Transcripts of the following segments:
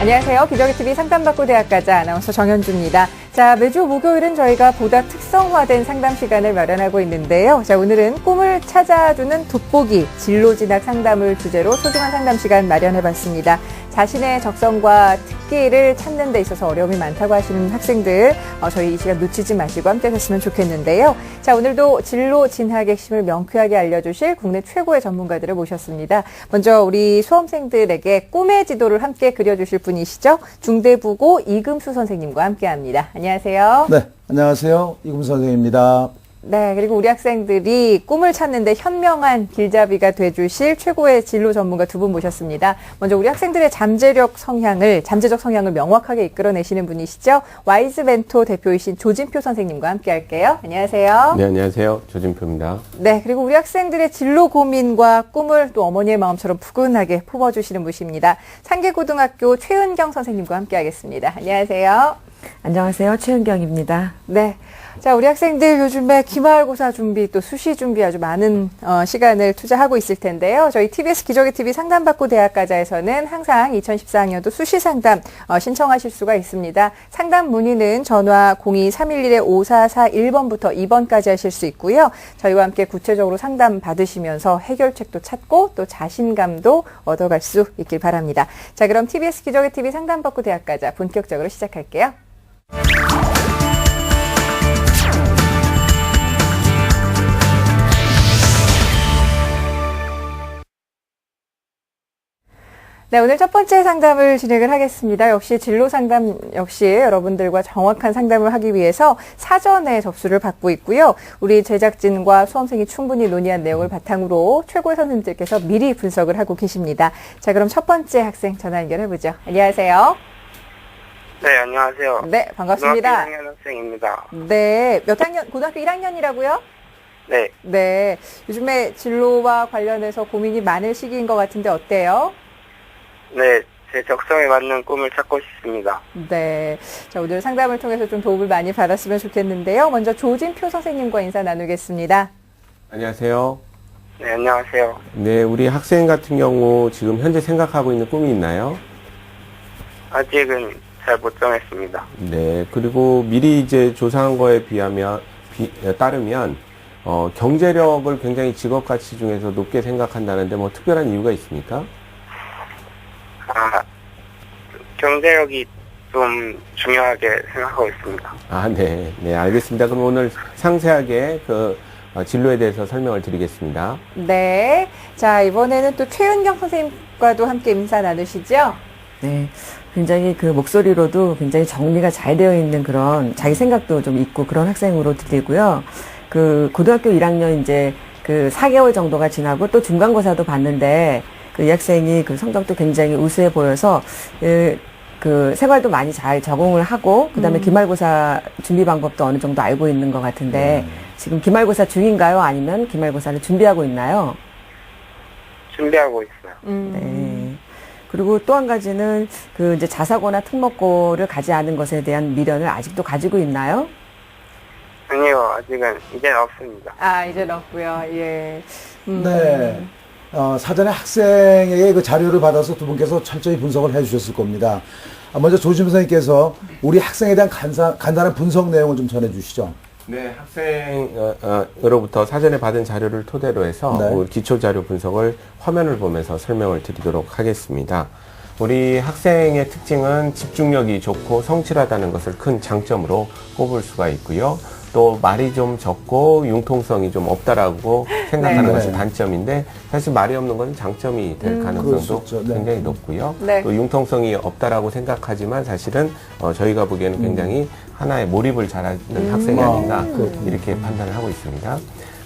안녕하세요. 기저귀TV 상담받고 대학가자 아나운서 정현주입니다. 자, 매주 목요일은 저희가 보다 특성화된 상담 시간을 마련하고 있는데요. 자, 오늘은 꿈을 찾아주는 돋보기, 진로진학 상담을 주제로 소중한 상담 시간 마련해봤습니다. 자신의 적성과 특기를 찾는 데 있어서 어려움이 많다고 하시는 학생들, 저희 이 시간 놓치지 마시고 함께 하셨으면 좋겠는데요. 자, 오늘도 진로 진학의 핵심을 명쾌하게 알려주실 국내 최고의 전문가들을 모셨습니다. 먼저 우리 수험생들에게 꿈의 지도를 함께 그려주실 분이시죠. 중대부고 이금수 선생님과 함께합니다. 안녕하세요. 네, 안녕하세요. 이금수 선생님입니다. 네, 그리고 우리 학생들이 꿈을 찾는데 현명한 길잡이가 돼주실 최고의 진로 전문가 두 분 모셨습니다. 먼저 우리 학생들의 잠재적 성향을 명확하게 이끌어내시는 분이시죠. 와이즈 멘토 대표이신 조진표 선생님과 함께 할게요. 안녕하세요. 네, 안녕하세요. 조진표입니다. 네, 그리고 우리 학생들의 진로 고민과 꿈을 또 어머니의 마음처럼 푸근하게 품어주시는 분이십니다. 상계고등학교 최은경 선생님과 함께 하겠습니다. 안녕하세요. 안녕하세요. 최은경입니다. 네. 자, 우리 학생들 요즘에 기말고사 준비 또 수시 준비 아주 많은 시간을 투자하고 있을 텐데요. 저희 TBS 기저귀TV 상담받고 대학가자에서는 항상 2014학년도 수시 상담 신청하실 수가 있습니다. 상담 문의는 전화 02-311-5441번부터 2번까지 하실 수 있고요. 저희와 함께 구체적으로 상담 받으시면서 해결책도 찾고 또 자신감도 얻어갈 수 있길 바랍니다. 자, 그럼 TBS 기저귀TV 상담받고 대학가자 본격적으로 시작할게요. 네, 오늘 첫 번째 상담을 진행을 하겠습니다. 역시 진로 상담 역시 여러분들과 정확한 상담을 하기 위해서 사전에 접수를 받고 있고요. 우리 제작진과 수험생이 충분히 논의한 내용을 바탕으로 최고의 선생님들께서 미리 분석을 하고 계십니다. 자, 그럼 첫 번째 학생 전화 연결해보죠. 안녕하세요. 네, 안녕하세요. 네, 반갑습니다. 고등학교 1학년 학생입니다. 네, 몇 학년, 고등학교 1학년이라고요? 네, 네, 요즘에 진로와 관련해서 고민이 많을 시기인 것 같은데 어때요? 네, 제 적성에 맞는 꿈을 찾고 싶습니다. 네. 자, 오늘 상담을 통해서 좀 도움을 많이 받았으면 좋겠는데요. 먼저 조진표 선생님과 인사 나누겠습니다. 안녕하세요. 네, 안녕하세요. 네, 우리 학생 같은 경우 지금 현재 생각하고 있는 꿈이 있나요? 아직은 잘 못 정했습니다. 네, 그리고 미리 이제 조사한 거에 따르면 경제력을 굉장히 직업 가치 중에서 높게 생각한다는데 뭐 특별한 이유가 있습니까? 경제력이 좀 중요하게 생각하고 있습니다. 아, 네. 네, 알겠습니다. 그럼 오늘 상세하게 진로에 대해서 설명을 드리겠습니다. 네. 자, 이번에는 또 최은경 선생님과도 함께 인사 나누시죠? 네. 굉장히 그 목소리로도 굉장히 정리가 잘 되어 있는 그런 자기 생각도 좀 있고 그런 학생으로 들리고요. 그 고등학교 1학년 이제 그 4개월 정도가 지나고 또 중간고사도 봤는데 그 이 학생이 그 성적도 굉장히 우수해 보여서 그 생활도 많이 잘 적응을 하고 그다음에 기말고사 준비 방법도 어느 정도 알고 있는 것 같은데 지금 기말고사 중인가요? 아니면 기말고사를 준비하고 있나요? 준비하고 있어요. 네. 그리고 또 한 가지는 그 이제 자사고나 특목고를 가지 않은 것에 대한 미련을 아직도 가지고 있나요? 아니요, 아직은 이제는 없습니다. 아, 이제 없고요. 예. 네. 사전에 학생에게 그 자료를 받아서 두 분께서 철저히 분석을 해 주셨을 겁니다. 먼저 조진표 선생님께서 우리 학생에 대한 간단한 분석 내용을 좀 전해 주시죠. 네, 학생으로부터 사전에 받은 자료를 토대로 해서 네. 기초 자료 분석을 화면을 보면서 설명을 드리도록 하겠습니다. 우리 학생의 특징은 집중력이 좋고 성실하다는 것을 큰 장점으로 꼽을 수가 있고요. 또 말이 좀 적고 융통성이 좀 없다라고 생각하는 네. 것이 단점인데 사실 말이 없는 것은 장점이 될 가능성도 네. 굉장히 높고요. 네. 또 융통성이 없다라고 생각하지만 사실은 저희가 보기에는 굉장히 하나의 몰입을 잘하는 학생이 아닌가 이렇게 판단을 하고 있습니다.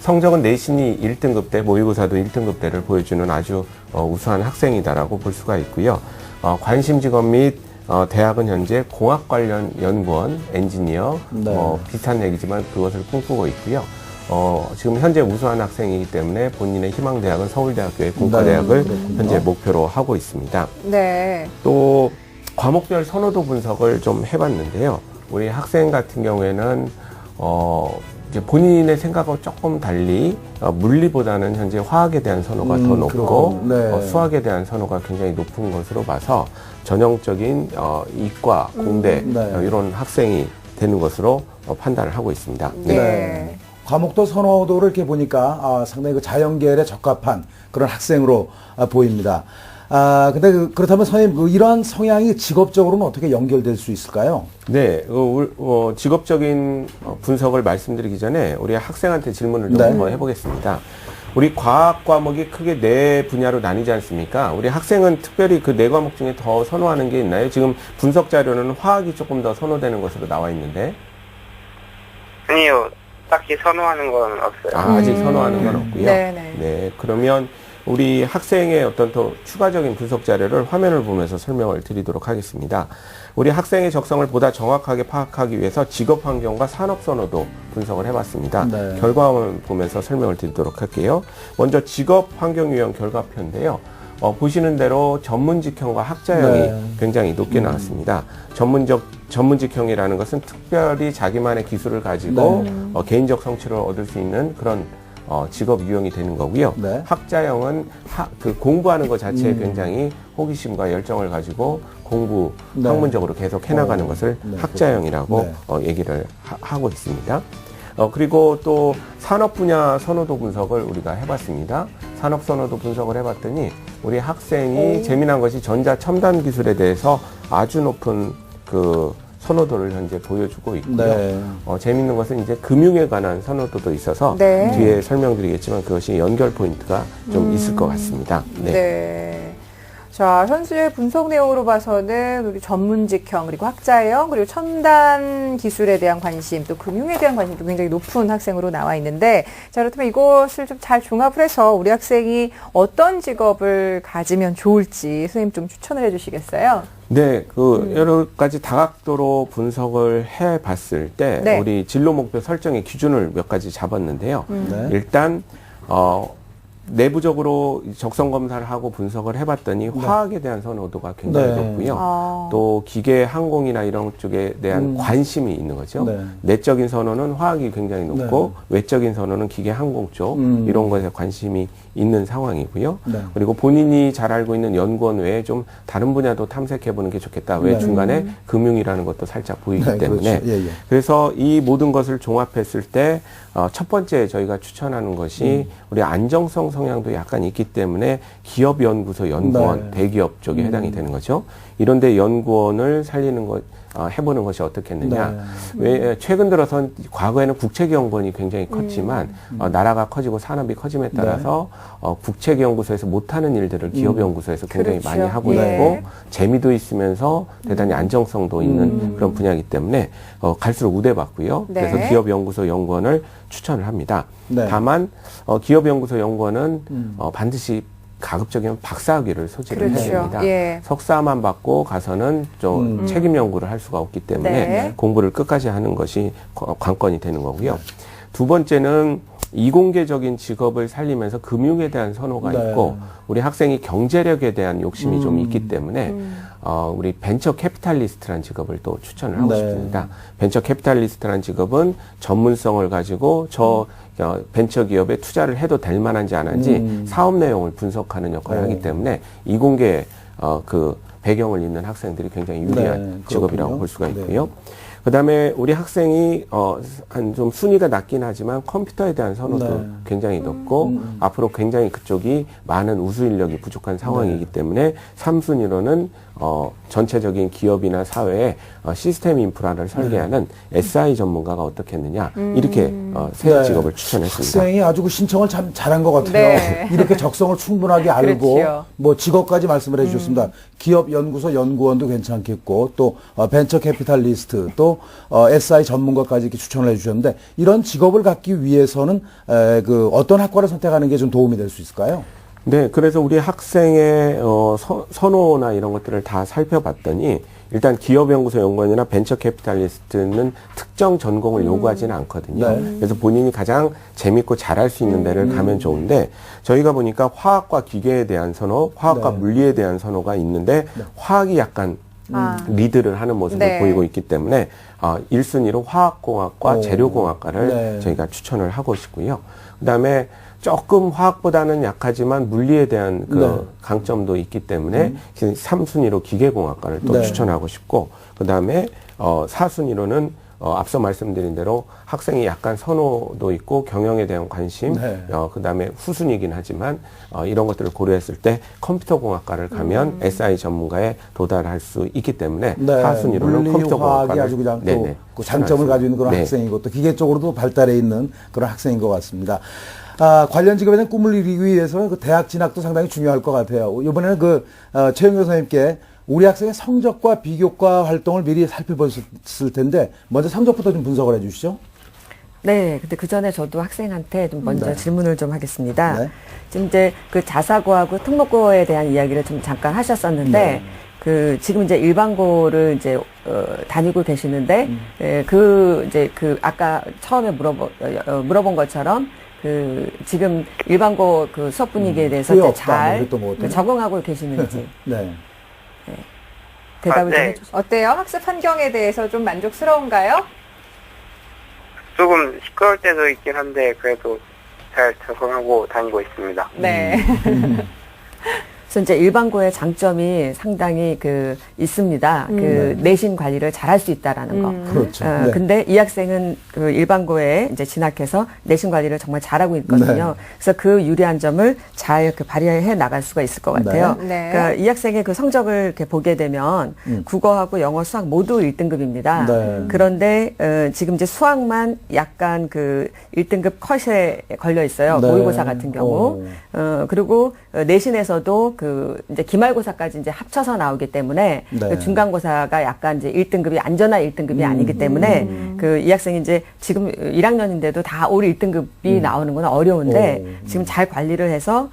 성적은 내신이 1등급 대, 모의고사도 1등급 대를 보여주는 아주 우수한 학생이다라고 볼 수가 있고요. 관심 직업 및 대학은 현재 공학 관련 연구원, 엔지니어, 네. 비슷한 얘기지만 그것을 꿈꾸고 있고요. 지금 현재 우수한 학생이기 때문에 본인의 희망 대학은 서울대학교의 공과대학을 현재 목표로 하고 있습니다. 네. 또 과목별 선호도 분석을 좀 해봤는데요. 우리 학생 같은 경우에는 이제 본인의 생각하고 조금 달리 물리보다는 현재 화학에 대한 선호가 더 높고 네. 수학에 대한 선호가 굉장히 높은 것으로 봐서 전형적인 이과, 공대 네. 이런 학생이 되는 것으로 판단을 하고 있습니다. 네. 네. 과목도 선호도를 이렇게 보니까 상당히 그 자연계열에 적합한 그런 학생으로 보입니다. 근데 그렇다면 선생님, 이러한 성향이 직업적으로는 어떻게 연결될 수 있을까요? 네, 직업적인 분석을 말씀드리기 전에 우리 학생한테 질문을 좀 네. 한번 해보겠습니다. 우리 과학 과목이 크게 네 분야로 나뉘지 않습니까? 우리 학생은 특별히 그 네 과목 중에 더 선호하는 게 있나요? 지금 분석 자료는 화학이 조금 더 선호되는 것으로 나와 있는데. 아니요, 딱히 선호하는 건 없어요. 아직 선호하는 건 없고요. 네네. 네, 그러면 우리 학생의 어떤 더 추가적인 분석 자료를 화면을 보면서 설명을 드리도록 하겠습니다. 우리 학생의 적성을 보다 정확하게 파악하기 위해서 직업 환경과 산업 선호도 분석을 해봤습니다. 네. 결과를 보면서 설명을 드리도록 할게요. 먼저 직업 환경 유형 결과표인데요. 보시는 대로 전문직형과 학자형이 네. 굉장히 높게 나왔습니다. 전문직형이라는 것은 특별히 자기만의 기술을 가지고 개인적 성취를 얻을 수 있는 그런 직업 유형이 되는 거고요. 네. 학자형은 그 공부하는 것 자체에 굉장히 호기심과 열정을 가지고 공부 네. 학문적으로 계속 해나가는 것을 네, 학자형이라고 네. 얘기를 하고 있습니다. 그리고 또 산업 분야 선호도 분석을 우리가 해봤습니다. 산업 선호도 분석을 해봤더니 우리 학생이 재미난 것이 전자 첨단 기술에 대해서 아주 높은 그 선호도를 현재 보여주고 있고요. 네. 재밌는 것은 이제 금융에 관한 선호도도 있어서 네. 뒤에 설명드리겠지만 그것이 연결 포인트가 좀 있을 것 같습니다. 네. 네. 자, 현재 분석 내용으로 봐서는 우리 전문직형, 그리고 학자형, 그리고 첨단 기술에 대한 관심, 또 금융에 대한 관심도 굉장히 높은 학생으로 나와 있는데, 자, 그렇다면 이것을 좀 잘 종합을 해서 우리 학생이 어떤 직업을 가지면 좋을지 선생님 좀 추천을 해 주시겠어요? 네, 여러 가지 다각도로 분석을 해 봤을 때, 네. 우리 진로 목표 설정의 기준을 몇 가지 잡았는데요. 네. 일단, 내부적으로 적성 검사를 하고 분석을 해봤더니 화학에 대한 선호도가 굉장히 네. 높고요. 또 기계, 항공이나 이런 쪽에 대한 관심이 있는 거죠. 네. 내적인 선호는 화학이 굉장히 높고 외적인 선호는 기계, 항공 쪽 이런 것에 관심이 있는 상황이고요. 네. 그리고 본인이 잘 알고 있는 연구원 외에 좀 다른 분야도 탐색해보는 게 좋겠다. 왜 네. 중간에 금융이라는 것도 살짝 보이기 네, 때문에 그렇죠. 예, 예. 그래서 이 모든 것을 종합했을 때 첫 번째 저희가 추천하는 것이 우리 안정성 성향도 약간 있기 때문에 기업연구소 연구원, 네. 대기업 쪽에 해당이 되는 거죠. 이런데 연구원을 살리는 것, 해보는 것이 어떻겠느냐. 왜 최근 들어선 과거에는 국책연구원이 굉장히 컸지만 나라가 커지고 산업이 커짐에 따라서 국책연구소에서 못하는 일들을 기업연구소에서 굉장히 그렇죠. 많이 하고 예. 있고 재미도 있으면서 대단히 안정성도 있는 그런 분야이기 때문에 갈수록 우대받고요. 네. 그래서 기업연구소 연구원을 추천을 합니다. 네. 다만 기업연구소 연구원은 반드시 가급적이면 박사학위를 소지를 그렇죠. 해야 됩니다. 예. 석사만 받고 가서는 좀 책임 연구를 할 수가 없기 때문에 네. 공부를 끝까지 하는 것이 관건이 되는 거고요. 두 번째는 이공계적인 직업을 살리면서 금융에 대한 선호가 네. 있고 우리 학생이 경제력에 대한 욕심이 좀 있기 때문에 우리 벤처 캐피탈리스트라는 직업을 또 추천을 하고 네. 싶습니다. 벤처 캐피탈리스트라는 직업은 전문성을 가지고 벤처 기업에 투자를 해도 될 만한지 안 한지 사업 내용을 분석하는 역할을 하기 때문에 이공계 그 배경을 있는 학생들이 굉장히 유리한 네, 직업이라고 그렇군요. 볼 수가 네. 있고요. 그다음에 우리 학생이 한 좀 순위가 낮긴 하지만 컴퓨터에 대한 선호도 네. 굉장히 높고 앞으로 굉장히 그쪽이 많은 우수 인력이 부족한 상황이기 때문에 3순위로는 전체적인 기업이나 사회에 시스템 인프라를 설계하는 SI 전문가가 어떻겠느냐 이렇게 세 네. 직업을 추천했습니다. 학생이 아주 그 신청을 참 잘한 것 같아요. 네. 이렇게 적성을 충분하게 알고 그렇죠. 뭐 직업까지 말씀을 해주셨습니다. 기업 연구소 연구원도 괜찮겠고 또 벤처 캐피탈리스트 또 SI 전문가까지 이렇게 추천을 해주셨는데 이런 직업을 갖기 위해서는 그 어떤 학과를 선택하는 게 좀 도움이 될 수 있을까요? 네, 그래서 우리 학생의 선호나 이런 것들을 다 살펴봤더니 일단 기업연구소 연구원이나 벤처 캐피탈리스트는 특정 전공을 요구하지는 않거든요. 네. 그래서 본인이 가장 재밌고 잘할 수 있는 데를 가면 좋은데 저희가 보니까 화학과 기계에 대한 선호, 화학과 네. 물리에 대한 선호가 있는데 화학이 약간 리드를 하는 모습을 네. 보이고 있기 때문에 1순위로 화학공학과 오. 재료공학과를 네. 저희가 추천을 하고 있고요. 그다음에 조금 화학보다는 약하지만 물리에 대한 그 네. 강점도 있기 때문에 3순위로 기계공학과를 또 네. 추천하고 싶고 그다음에 4순위로는 앞서 말씀드린 대로 학생이 약간 선호도 있고 경영에 대한 관심, 네. 그다음에 후순위이긴 하지만 이런 것들을 고려했을 때 컴퓨터공학과를 가면 SI 전문가에 도달할 수 있기 때문에 네. 4순위로는 물리, 화학이 컴퓨터공학과를 아주 그냥 또 네네, 그 장점을 가지고 있는 그런 네. 학생이고 또 기계 쪽으로도 발달해 있는 그런 학생인 것 같습니다. 관련 직업에 대한 꿈을 이루기 위해서 그 대학 진학도 상당히 중요할 것 같아요. 이번에는 최영교 선생님께 우리 학생의 성적과 비교과 활동을 미리 살펴봤을 텐데 먼저 성적부터 좀 분석을 해 주시죠. 네, 근데 그 전에 저도 학생한테 좀 먼저 네. 질문을 좀 하겠습니다. 네. 지금 이제 그 자사고하고 특목고에 대한 이야기를 좀 잠깐 하셨었는데, 네. 지금 이제 일반고를 이제, 다니고 계시는데, 아까 처음에 물어본 것처럼, 지금 일반고 그 수업 분위기에 대해서 후회 이제 없다, 잘 뭐 그랬던 것 같아요. 적응하고 계시는지 네. 대답을 좀 네. 해주세요. 어때요? 학습 환경에 대해서 좀 만족스러운가요? 조금 시끄러울 때도 있긴 한데 그래도 잘 적응하고 다니고 있습니다. 네. 그래서 이제 일반고의 장점이 상당히 있습니다. 내신 관리를 잘할 수 있다라는 거. 그렇죠. 네. 근데 이 학생은 그 일반고에 이제 진학해서 내신 관리를 정말 잘하고 있거든요. 네. 그래서 그 유리한 점을 잘 발휘해 나갈 수가 있을 것 같아요. 네. 네. 그러니까 이 학생의 그 성적을 이렇게 보게 되면 국어하고 영어, 수학 모두 1등급입니다. 네. 그런데 지금 이제 수학만 약간 1등급 컷에 걸려 있어요. 네. 모의고사 같은 경우. 그리고 내신에서도 이제 기말고사까지 이제 합쳐서 나오기 때문에 네. 그 중간고사가 약간 이제 1등급이 안전한 1등급이 아니기 때문에 이 학생이 이제 지금 1학년인데도 다 올 1등급이 나오는 건 어려운데 지금 잘 관리를 해서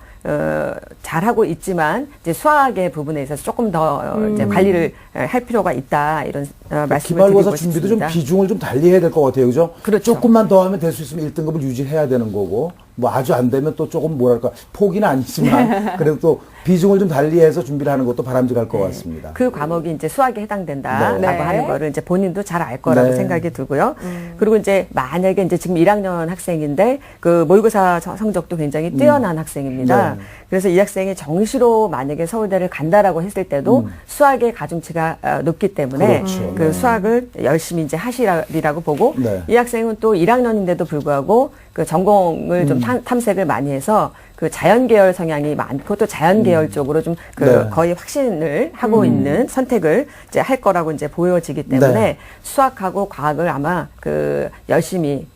잘하고 있지만 이제 수학의 부분에 있어서 조금 더 이제 관리를 할 필요가 있다 이런 말씀을 기말고사 드리고 준비도 싶습니다. 좀 비중을 좀 달리 해야 될 것 같아요. 그죠? 그렇죠. 조금만 더 하면 될 수 있으면 1등급을 유지해야 되는 거고, 뭐 아주 안 되면 또 조금 뭐랄까, 포기는 아니지만, 그래도 또 비중을 좀 달리 해서 준비를 하는 것도 바람직할 것 같습니다. 그 과목이 이제 수학에 해당된다라고 네. 하는 거를 이제 본인도 잘 알 거라고 네. 생각이 들고요. 그리고 이제 만약에 이제 지금 1학년 학생인데 그 모의고사 성적도 굉장히 뛰어난 학생입니다. 네. 그래서 이 학생이 정시로 만약에 서울대를 간다라고 했을 때도 수학의 가중치가 높기 때문에 그렇죠. 그 네. 수학을 열심히 이제 하시리라고 보고 네. 이 학생은 또 1학년인데도 불구하고 그 전공을 좀 탐색을 많이 해서 그 자연계열 성향이 많고 또 자연계열 쪽으로 좀 네. 거의 확신을 하고 있는 선택을 이제 할 거라고 이제 보여지기 때문에 네. 수학하고 과학을 아마 열심히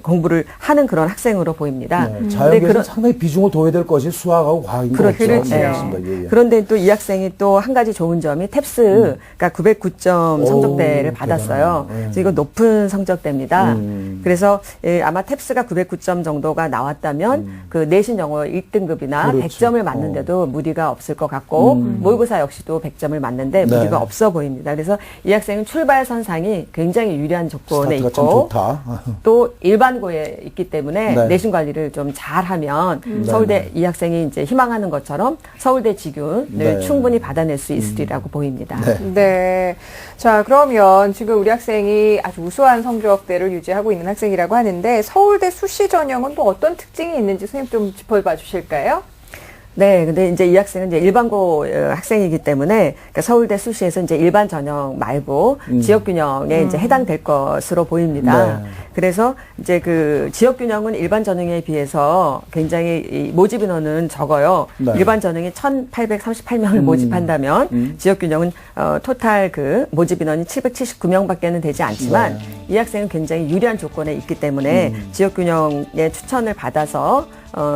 공부를 하는 그런 학생으로 보입니다. 네. 근데 자연계에서 상당히 비중을 둬야 될 것이 수학하고 과학인 것 같죠. 그렇죠. 네, 맞습니다. 예, 예. 그런데 또 이 학생이 또 한 가지 좋은 점이 탭스가 909점 오, 성적대를 받았어요. 대단하네요. 그래서 이거 높은 성적대입니다. 그래서 아마 탭스가 909점 정도가 나왔다면 그 내신 영어 1등급이나 그렇죠. 100점을 맞는데도 무리가 없을 것 같고 모의고사 역시도 100점을 맞는데 네. 무리가 없어 보입니다. 그래서 이 학생은 출발선상이 굉장히 유리한 조건에 스타트가 참 있고 좋다. 또 일반고에 있기 때문에 네. 내신 관리를 좀 잘하면 서울대 이 학생이 이제 희망하는 것처럼 서울대 직윤을 네. 충분히 받아낼 수 있으리라고 보입니다. 네. 네. 자, 그러면 지금 우리 학생이 아주 우수한 성적대를 유지하고 있는 학생이라고 하는데 서울대 수시 전형은 또 어떤 특징이 있는지 선생님 좀 짚어봐 주실까요? 네, 근데 이제 이 학생은 이제 일반고 학생이기 때문에 그러니까 서울대 수시에서 이제 일반 전형 말고 지역 균형에 이제 해당될 것으로 보입니다. 네. 그래서 이제 그 지역 균형은 일반 전형에 비해서 굉장히 이 모집 인원은 적어요. 네. 일반 전형이 1,838명을 모집한다면 지역 균형은 토탈 그 모집 인원이 779명밖에는 되지 않지만 네. 이 학생은 굉장히 유리한 조건에 있기 때문에 지역 균형의 추천을 받아서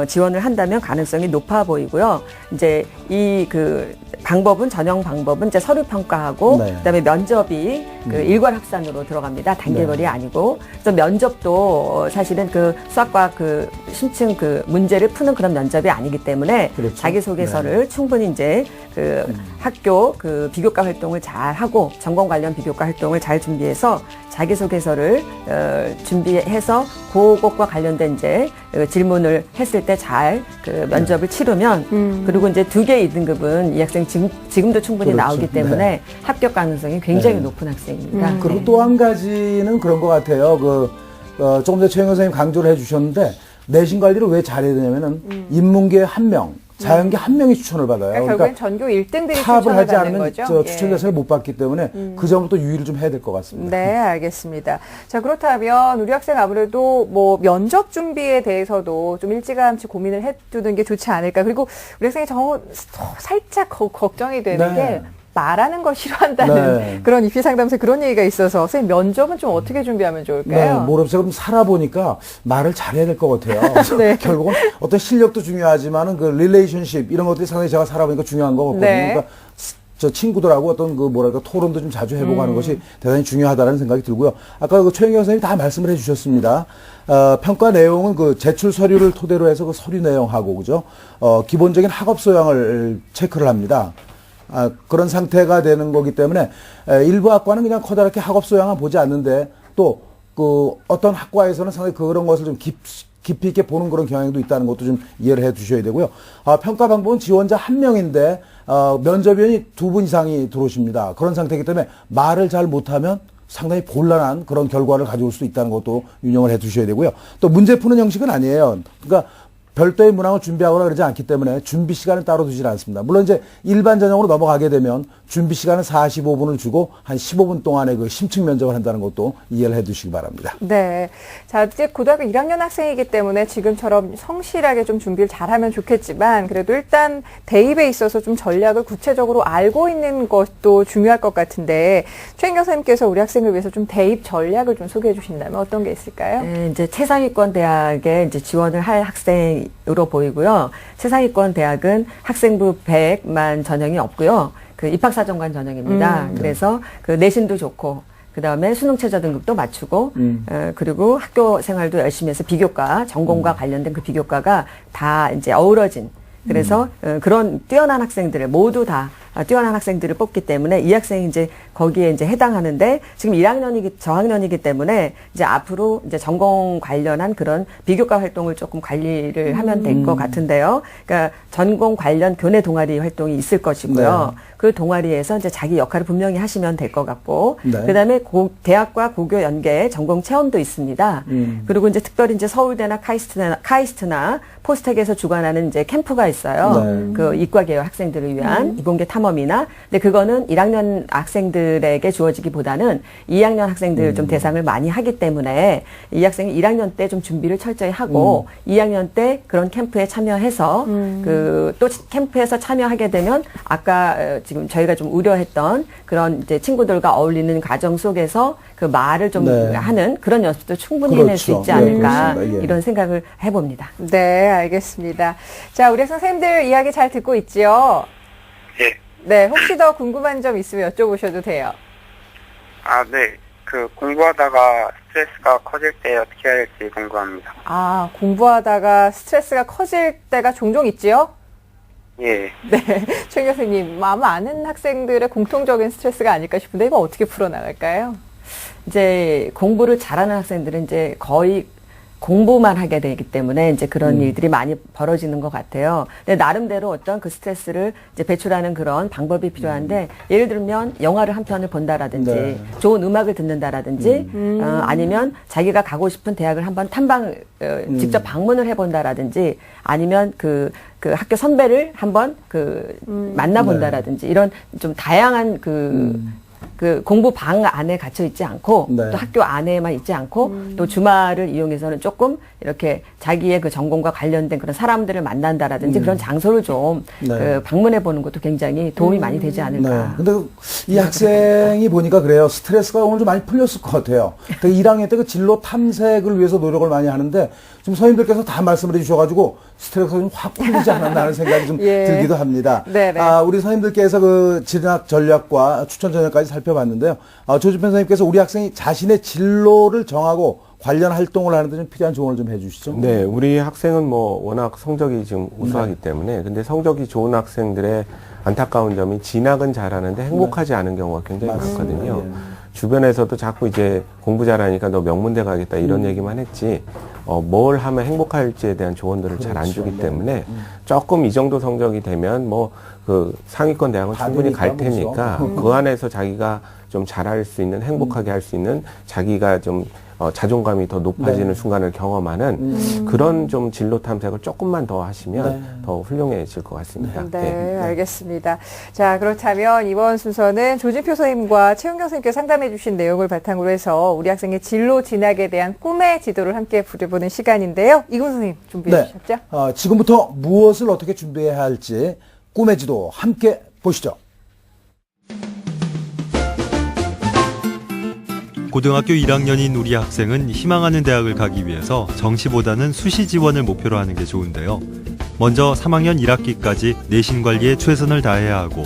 지원을 한다면 가능성이 높아 보이고요. 이제 이 방법은 전형 방법은 이제 서류 평가하고 네. 그다음에 면접이 일괄 합산으로 들어갑니다. 단계별이 네. 아니고 그래서 면접도 사실은 수학과 심층 문제를 푸는 그런 면접이 아니기 때문에 그렇죠. 자기소개서를 충분히 이제 그 학교 그 비교과 활동을 잘 하고 전공 관련 비교과 활동을 잘 준비해서 자기소개서를 준비해서 그것과 관련된 이제 질문을 했을 때 잘 그 면접을 치르면 그리고 이제 2개 2등급은 이 학생 지금도 충분히 그렇죠. 나오기 때문에 네. 합격 가능성이 굉장히 네. 높은 학생입니다. 그리고 네. 또 한 가지는 그런 것 같아요. 조금 전에 최영현 선생님 강조를 해주셨는데, 내신 관리를 왜 잘해야 되냐면은, 인문계 1명, 자연계 1명이 추천을 받아요. 그러니까 결국엔 전교 1등들이 탑을 추천을 하지 받는 않으면 거죠. 추천 자체를 못 받기 때문에 그 점을 또 유의를 좀 해야 될 것 같습니다. 네, 알겠습니다. 자, 그렇다면 우리 학생 아무래도 뭐 면접 준비에 대해서도 좀 일찌감치 고민을 해두는 게 좋지 않을까. 그리고 우리 학생이 살짝 걱정이 되는 네. 게 말하는 걸 싫어한다는 네. 그런 입시 상담소에 그런 얘기가 있어서 선생님 면접은 좀 어떻게 준비하면 네, 좋을까요? 모르겠어요. 살아보니까 말을 잘해야 될 것 같아요. 네. 결국은 어떤 실력도 중요하지만은 그 릴레이션십 이런 것들이 상당히 제가 살아보니까 중요한 것 같거든요. 네. 그러니까 저 친구들하고 어떤 토론도 좀 자주 해보고 하는 것이 대단히 중요하다는 생각이 들고요. 아까 최영현 선생님이 다 말씀을 해주셨습니다. 평가 내용은 그 제출 서류를 토대로 해서 그 서류 내용하고 그죠? 기본적인 학업 소양을 체크를 합니다. 그런 상태가 되는 거기 때문에 일부 학과는 그냥 커다랗게 학업 소양은 보지 않는데 또 그 어떤 학과에서는 상당히 그런 것을 좀 깊이 있게 보는 그런 경향도 있다는 것도 좀 이해를 해 주셔야 되고요. 평가 방법은 지원자 1명인데 면접위원이 2분 이상이 들어오십니다. 그런 상태이기 때문에 말을 잘 못하면 상당히 곤란한 그런 결과를 가져올 수 있다는 것도 유념을 해 두셔야 되고요. 또 문제 푸는 형식은 아니에요. 그러니까 별도의 문항을 준비하거나 그러지 않기 때문에 준비 시간을 따로 두질 않습니다. 물론 이제 일반 전형으로 넘어가게 되면 준비 시간은 45분을 주고 한 15분 동안의 그 심층 면접을 한다는 것도 이해를 해 두시기 바랍니다. 네. 자, 이제 고등학교 1학년 학생이기 때문에 지금처럼 성실하게 좀 준비를 잘하면 좋겠지만 그래도 일단 대입에 있어서 좀 전략을 구체적으로 알고 있는 것도 중요할 것 같은데 최인경 선생님께서 우리 학생을 위해서 좀 대입 전략을 좀 소개해 주신다면 어떤 게 있을까요? 네, 이제 최상위권 대학에 이제 지원을 할 학생으로 보이고요. 최상위권 대학은 학생부 100만 전형이 없고요. 그 입학사정관 전형입니다. 그래서 그 내신도 좋고, 그 다음에 수능 최저 등급도 맞추고, 그리고 학교 생활도 열심히 해서 비교과, 전공과 관련된 그 비교과가 다 이제 어우러진, 그래서 그런 뛰어난 학생들을 모두 다 뛰어난 학생들을 뽑기 때문에 이 학생이 이제 거기에 이제 해당하는데 지금 1학년이기 저학년이기 때문에 이제 앞으로 이제 전공 관련한 그런 비교과 활동을 조금 관리를 하면 될 것 같은데요. 그러니까 전공 관련 교내 동아리 활동이 있을 것이고요. 네. 그 동아리에서 이제 자기 역할을 분명히 하시면 될 것 같고, 네. 그다음에 대학과 고교 연계 전공 체험도 있습니다. 그리고 이제 특별히 이제 서울대나 카이스트나 포스텍에서 주관하는 이제 캠프가 있어요. 네. 그 이과 계열 학생들을 위한 이공계 탐험이나, 근데 그거는 1학년 학생들에게 주어지기보다는 2학년 학생들 좀 대상을 많이 하기 때문에 이 학생이 1학년 때 좀 준비를 철저히 하고 2학년 때 그런 캠프에 참여해서 그 또 캠프에서 참여하게 되면 아까 지금 저희가 좀 우려했던 그런 이제 친구들과 어울리는 과정 속에서 그 말을 좀 네. 하는 그런 연습도 충분히 그렇죠. 해낼 수 있지 네, 않을까 그렇습니다. 예. 이런 생각을 해봅니다. 네, 알겠습니다. 자, 우리 선생님들 이야기 잘 듣고 있지요? 예. 네, 혹시 더 궁금한 점 있으면 여쭤보셔도 돼요. 네. 그 공부하다가 스트레스가 커질 때 어떻게 해야 될지 궁금합니다. 공부하다가 스트레스가 커질 때가 종종 있지요? 예. 네, 최 교수님, 아마 많은 학생들의 공통적인 스트레스가 아닐까 싶은데 이거 어떻게 풀어나갈까요? 이제 공부를 잘하는 학생들은 이제 거의 공부만 하게 되기 때문에 이제 그런 일들이 많이 벌어지는 것 같아요. 근데 나름대로 어떤 그 스트레스를 이제 배출하는 그런 방법이 필요한데 예를 들면 영화를 한 편을 본다라든지 네. 좋은 음악을 듣는다라든지 아니면 자기가 가고 싶은 대학을 한번 직접 방문을 해본다라든지 아니면 그 학교 선배를 한번 만나본다라든지 이런 좀 다양한 그 공부 방 안에 갇혀 있지 않고 네. 또 학교 안에만 있지 않고 또 주말을 이용해서는 조금 이렇게 자기의 그 전공과 관련된 그런 사람들을 만난다라든지 그런 장소를 좀 네. 방문해 보는 것도 굉장히 도움이 많이 되지 네. 않을까. 근데 이 학생이 보니까 그래요. 스트레스가 오늘 좀 많이 풀렸을 것 같아요. 1학년 때 그 진로 탐색을 위해서 노력을 많이 하는데 지금 선생님들께서 다 말씀을 해주셔가지고 스트레스가 좀 확 풀리지 않았나 하는 생각이 좀 예. 들기도 합니다. 네네. 우리 선생님들께서 그 진학 전략과 추천 전략까지 살펴봤는데요. 조주편 선생님께서 우리 학생이 자신의 진로를 정하고 관련 활동을 하는데 좀 필요한 조언을 좀 해주시죠. 네, 우리 학생은 뭐 워낙 성적이 지금 우수하기 때문에 근데 성적이 좋은 학생들의 안타까운 점이 진학은 잘하는데 행복하지 않은 경우가 굉장히 많거든요. 예. 주변에서도 자꾸 이제 공부 잘하니까 너 명문대 가겠다 이런 얘기만 했지, 뭘 하면 행복할지에 대한 조언들을 잘 안 주기 때문에 조금 이 정도 성적이 되면 뭐 그 상위권 대학은 충분히 갈 테니까 그 안에서 자기가 좀 잘할 수 있는, 행복하게 할 수 있는, 자기가 좀 자존감이 더 높아지는 순간을 경험하는 그런 좀 진로 탐색을 조금만 더 하시면 더 훌륭해질 것 같습니다. 네, 알겠습니다. 자, 그렇다면 이번 순서는 조진표 선생님과 최은경 선생님께서 상담해 주신 내용을 바탕으로 해서 우리 학생의 진로 진학에 대한 꿈의 지도를 함께 부려보는 시간인데요. 이군 선생님 준비해 주셨죠? 지금부터 무엇을 어떻게 준비해야 할지 꿈의 지도 함께 보시죠. 고등학교 1학년인 우리 학생은 희망하는 대학을 가기 위해서 정시보다는 수시 지원을 목표로 하는 게 좋은데요. 먼저 3학년 1학기까지 내신 관리에 최선을 다해야 하고,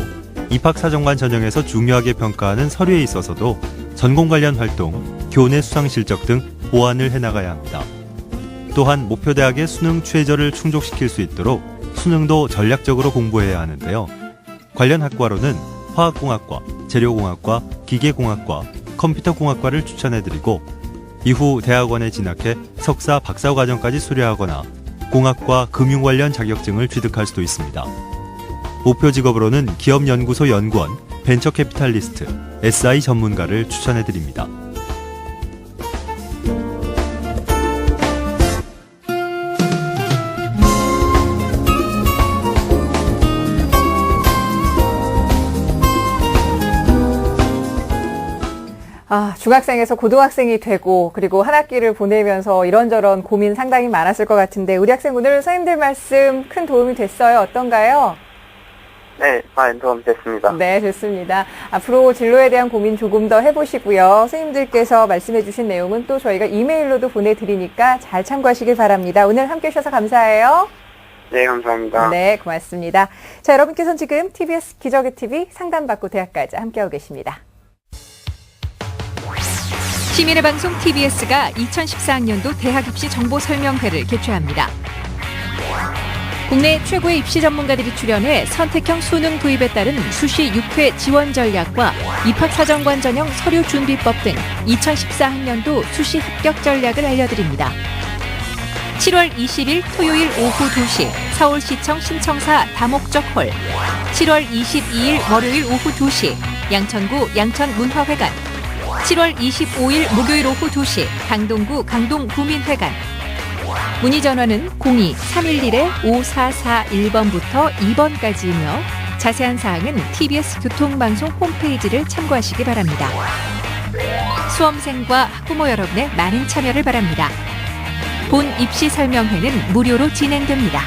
입학사정관 전형에서 중요하게 평가하는 서류에 있어서도 전공 관련 활동, 교내 수상 실적 등 보완을 해나가야 합니다. 또한 목표 대학의 수능 최저를 충족시킬 수 있도록 수능도 전략적으로 공부해야 하는데요. 관련 학과로는 화학공학과, 재료공학과, 기계공학과, 컴퓨터공학과를 추천해드리고, 이후 대학원에 진학해 석사, 박사 과정까지 수료하거나 공학과 금융 관련 자격증을 취득할 수도 있습니다. 목표 직업으로는 기업연구소 연구원, 벤처캐피탈리스트, SI 전문가를 추천해드립니다. 중학생에서 고등학생이 되고 그리고 한 학기를 보내면서 이런저런 고민 상당히 많았을 것 같은데 우리 학생 오늘 선생님들 말씀 큰 도움이 됐어요. 어떤가요? 네, 많이 도움 됐습니다. 네, 좋습니다. 앞으로 진로에 대한 고민 조금 더 해보시고요. 선생님들께서 말씀해 주신 내용은 또 저희가 이메일로도 보내드리니까 잘 참고하시길 바랍니다. 오늘 함께해 주셔서 감사해요. 네, 감사합니다. 네, 고맙습니다. 자, 여러분께서는 지금 TBS 기적의 TV 상담받고 대학가자 함께하고 계십니다. 시민의 방송 TBS가 2014학년도 대학 입시 정보 설명회를 개최합니다. 국내 최고의 입시 전문가들이 출연해 선택형 수능 도입에 따른 수시 6회 지원 전략과 입학사정관 전형 서류 준비법 등 2014학년도 수시 합격 전략을 알려드립니다. 7월 20일 토요일 오후 2시 서울시청 신청사 다목적 홀, 7월 22일 월요일 오후 2시 양천구 양천문화회관, 7월 25일 목요일 오후 2시 강동구 강동구민회관. 문의 전화는 02-311-5441번부터 2번까지이며 자세한 사항은 TBS 교통방송 홈페이지를 참고하시기 바랍니다. 수험생과 학부모 여러분의 많은 참여를 바랍니다. 본 입시 설명회는 무료로 진행됩니다.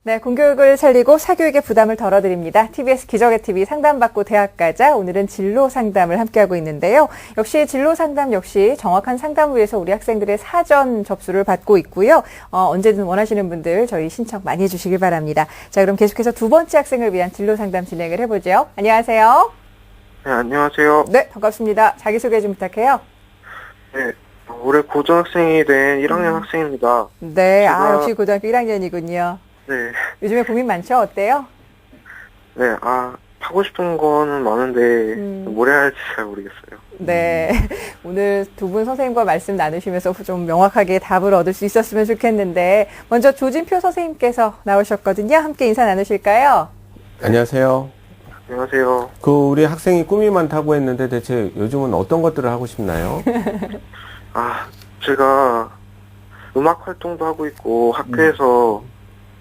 네, 공교육을 살리고 사교육의 부담을 덜어드립니다. TBS 기적의 TV 상담받고 대학가자, 오늘은 진로 상담을 함께하고 있는데요. 역시 진로 상담 역시 정확한 상담을 위해서 우리 학생들의 사전 접수를 받고 있고요. 언제든 원하시는 분들 저희 신청 많이 해주시길 바랍니다. 자, 그럼 계속해서 두 번째 학생을 위한 진로 상담 진행을 해보죠. 안녕하세요. 네, 안녕하세요. 네, 반갑습니다. 자기소개 좀 부탁해요. 네, 올해 고등학생이 된 1학년 학생입니다. 네, 제가- 역시 고등학교 1학년이군요. 네, 요즘에 고민 많죠? 어때요? 네, 하고 싶은 거는 많은데, 뭘 해야 할지 잘 모르겠어요. 네. 오늘 두 분 선생님과 말씀 나누시면서 좀 명확하게 답을 얻을 수 있었으면 좋겠는데, 먼저 조진표 선생님께서 나오셨거든요. 함께 인사 나누실까요? 안녕하세요. 안녕하세요. 우리 학생이 꿈이 많다고 했는데 대체 요즘은 어떤 것들을 하고 싶나요? 제가 음악 활동도 하고 있고, 학교에서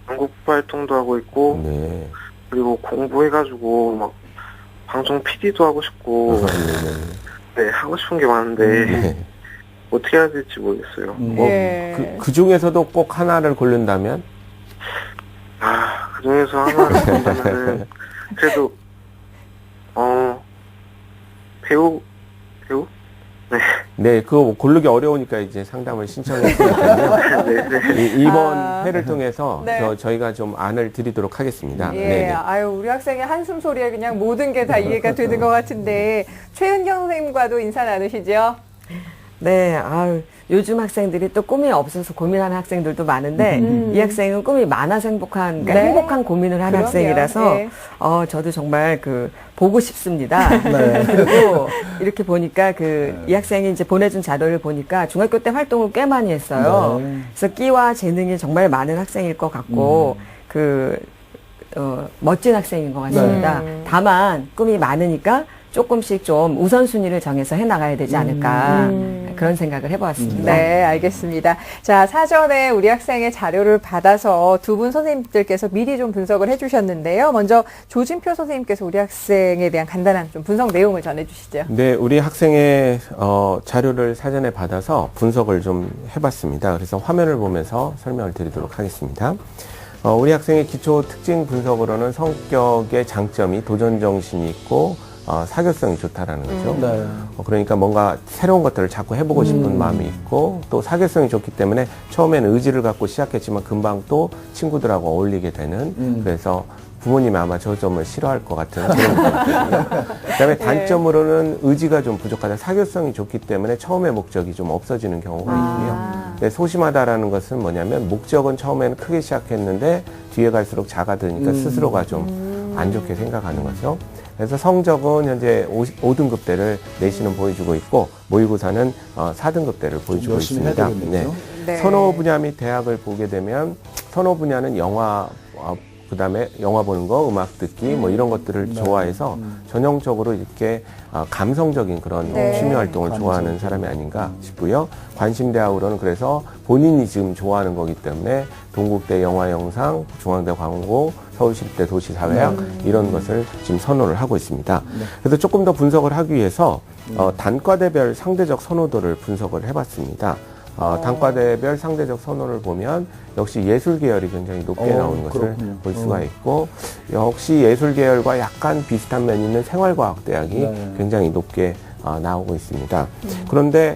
연극 활동도 하고 있고, 네. 그리고 공부해가지고, 막, 방송 PD도 하고 싶고, 네, 하고 싶은 게 많은데, 네. 어떻게 해야 될지 모르겠어요. 예. 그 중에서도 꼭 하나를 고른다면? 그 중에서 하나를 본다면은, 그래도, 배우? 네, 그거 고르기 어려우니까 이제 상담을 신청했으니까요. 네. 이번 회를 통해서 네. 저희가 좀 안을 드리도록 하겠습니다. 예. 네네. 아유, 우리 학생의 한숨 소리에 그냥 모든 게 다 이해가 되는 것 같은데, 최은경 선생님과도 인사 나누시죠? 네, 아유, 요즘 학생들이 또 꿈이 없어서 고민하는 학생들도 많은데 이 학생은 꿈이 많아서 행복한, 그러니까 네. 행복한 고민을 하는 그럼요. 학생이라서 네. 저도 정말 보고 싶습니다. 네. 그리고 이렇게 보니까 이 학생이 이제 보내준 자료를 보니까 중학교 때 활동을 꽤 많이 했어요. 네. 그래서 끼와 재능이 정말 많은 학생일 것 같고 멋진 학생인 것 같습니다. 다만 꿈이 많으니까 조금씩 좀 우선순위를 정해서 해나가야 되지 않을까 그런 생각을 해보았습니다. 네, 알겠습니다. 자, 사전에 우리 학생의 자료를 받아서 두 분 선생님들께서 미리 좀 분석을 해주셨는데요. 먼저 조진표 선생님께서 우리 학생에 대한 간단한 좀 분석 내용을 전해주시죠. 네, 우리 학생의 자료를 사전에 받아서 분석을 좀 해봤습니다. 그래서 화면을 보면서 설명을 드리도록 하겠습니다. 우리 학생의 기초 특징 분석으로는 성격의 장점이 도전 정신이 있고 사교성이 좋다라는 거죠. 네. 그러니까 뭔가 새로운 것들을 자꾸 해보고 싶은 마음이 있고 또 사교성이 좋기 때문에 처음에는 의지를 갖고 시작했지만 금방 또 친구들하고 어울리게 되는 그래서 부모님이 아마 저 점을 싫어할 것 같은 그런 거거든요. 그다음에 단점으로는 의지가 좀 부족하다. 사교성이 좋기 때문에 처음에 목적이 좀 없어지는 경우가 있고요. 근데 소심하다라는 것은 뭐냐면 목적은 처음에는 크게 시작했는데 뒤에 갈수록 작아드니까 스스로가 좀 안 좋게 생각하는 거죠. 그래서 성적은 현재 5등급대를 내신은 보여주고 있고 모의고사는 4등급대를 보여주고 열심히 해야 있습니다. 되겠네요. 네. 선호 분야 및 대학을 보게 되면 선호 분야는 영화 그다음에 영화 보는 거, 음악 듣기 뭐 이런 것들을 좋아해서 전형적으로 이렇게 감성적인 그런 네. 취미 활동을 좋아하는 사람이 아닌가 싶고요. 관심 대학으로는 그래서 본인이 지금 좋아하는 거기 때문에 동국대 영화영상, 중앙대 광고, 서울시립대 도시사회학 이런 것을 지금 선호를 하고 있습니다. 그래서 조금 더 분석을 하기 위해서 단과대별 상대적 선호도를 분석을 해봤습니다. 단과대별 상대적 선호를 보면 역시 예술 계열이 굉장히 높게 나오는 것을 그렇군요. 볼 수가 있고 역시 예술 계열과 약간 비슷한 면이 있는 생활과학대학이 네. 굉장히 높게 나오고 있습니다. 그런데